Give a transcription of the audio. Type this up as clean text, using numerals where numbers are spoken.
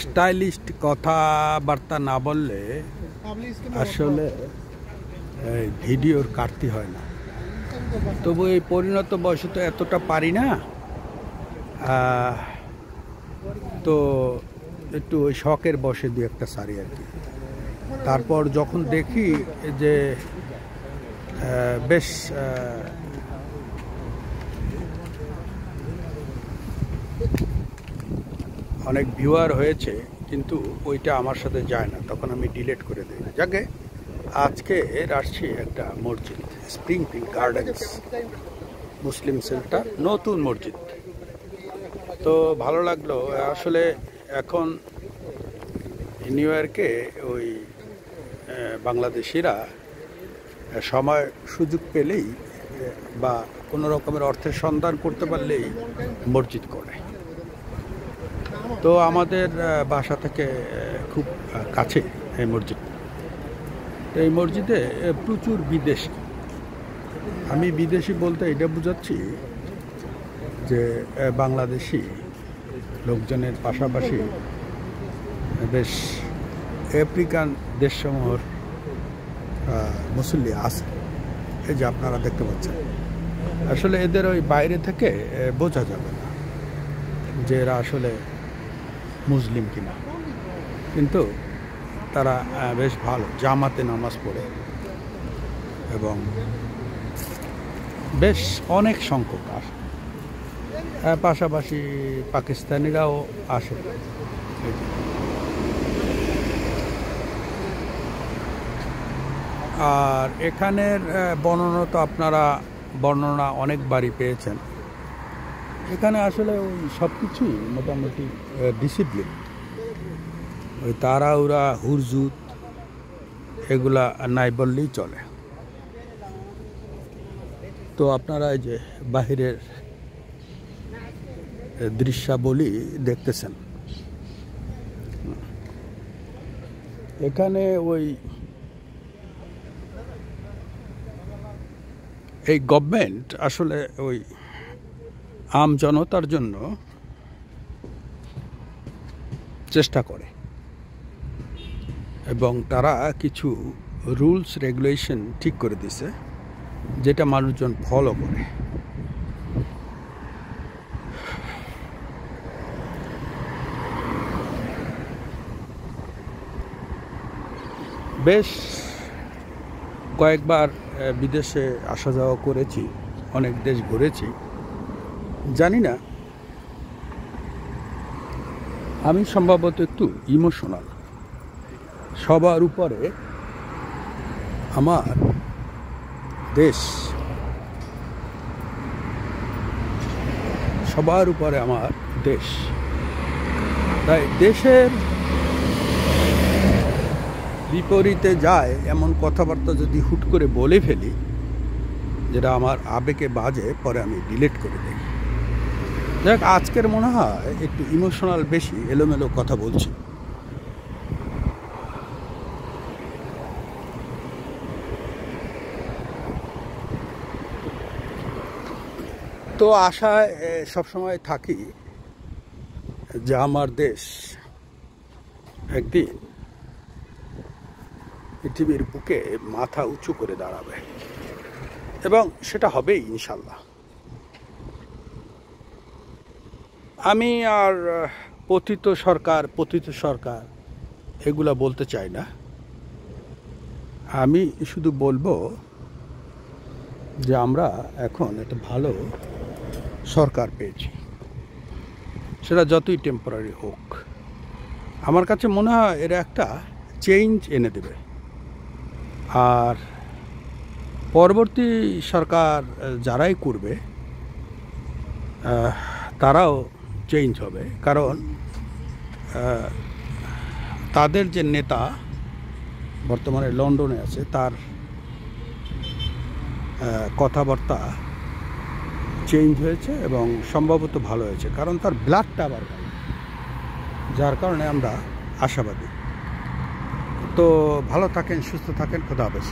Stylist কথাবার্তা না বললে আসলে ভিডিওর কাটতে হয় না। তবু এই পরিণত বয়সে তো এতটা পারি না, তো একটু ওই শখের বসে দু একটা সারি আর কি। তারপর যখন দেখি যে বেশ অনেক ভিউয়ার হয়েছে, কিন্তু ওইটা আমার সাথে যায় না, তখন আমি ডিলিট করে দিই। যাকে আজকে আসছি একটা মসজিদ, spring field gardens Muslim centre, নতুন মসজিদ। তো ভালো লাগলো আসলে। এখন নিউ ইয়র্কে ওই বাংলাদেশিরা সময় সুযোগ পেলেই বা কোনো রকমের অর্থের সন্ধান করতে পারলেই মসজিদ করে। তো আমাদের বাসা থেকে খুব কাছে এই মসজিদ। তো এই মসজিদে প্রচুর বিদেশি, আমি বিদেশি বলতে এটা বোঝাচ্ছি যে বাংলাদেশি লোকজনের পাশাপাশি বেশ আফ্রিকান দেশসমূহের মুসল্লি আছে। এই যে আপনারা দেখতে পাচ্ছেন, আসলে এদের ওই বাইরে থেকে বোঝা যাবে না যে এরা আসলে মুসলিম কিনা, কিন্তু তারা বেশ ভালো জামাতে নামাজ পড়ে এবং বেশ অনেক সংখ্যক আসে। পাশাপাশি পাকিস্তানিরাও আসে। আর এখানের বর্ণনা তো আপনারা অনেকবারই পেয়েছেন। এখানে আসলে ওই সব কিছুই মোটামুটি ডিসিপ্লিন। ওই তাড়াহুড়া হুরজুত এগুলা নাই বললেই চলে। তো আপনারা এই যে বাহিরের দৃশ্যাবলী দেখতেছেন, এখানে ওই এই গভর্নমেন্ট আসলে ওই আম জনতার জন্য চেষ্টা করে এবং তারা কিছু রুলস রেগুলেশন ঠিক করে দিছে, যেটা মানুষজন ফলো করে। বেশ কয়েকবার বিদেশে আসা যাওয়া করেছি, অনেক দেশ ঘুরেছি। জানি না, আমি সম্ভবত একটু ইমোশনাল। সবার উপরে আমার দেশ, সবার উপরে আমার দেশ। তাই দেশের বিপরীতে যায় এমন কথাবার্তা যদি হুট করে বলে ফেলি, যেটা আমার আবেগে বাজে, পরে আমি ডিলিট করে দিই। দেখ, আজকের মনে হয় একটু ইমোশনাল বেশি, এলোমেলো কথা বলছি। তো আশায় সবসময় থাকি যে আমার দেশ একদিন পৃথিবীর বুকে মাথা উঁচু করে দাঁড়াবে, এবং সেটা হবেই ইনশাল্লাহ। আমি আর পতিত সরকার এগুলা বলতে চাই না। আমি শুধু বলবো যে আমরা এখন একটা ভালো সরকার পেয়েছি, সেটা যতই টেম্পোরারি হোক। আমার কাছে মনে হয় এরা একটা চেঞ্জ এনে দেবে, আর পরবর্তী সরকার যারাই করবে তারাও চেঞ্জ হবে। কারণ তাদের যে নেতা বর্তমানে লন্ডনে আছে, তার কথাবার্তা চেঞ্জ হয়েছে এবং সম্ভবত ভালো হয়েছে, কারণ তার ব্লাডটা আবার ভালো, যার কারণে আমরা আশাবাদী। তো ভালো থাকেন, সুস্থ থাকেন, খোদা হাফেজ।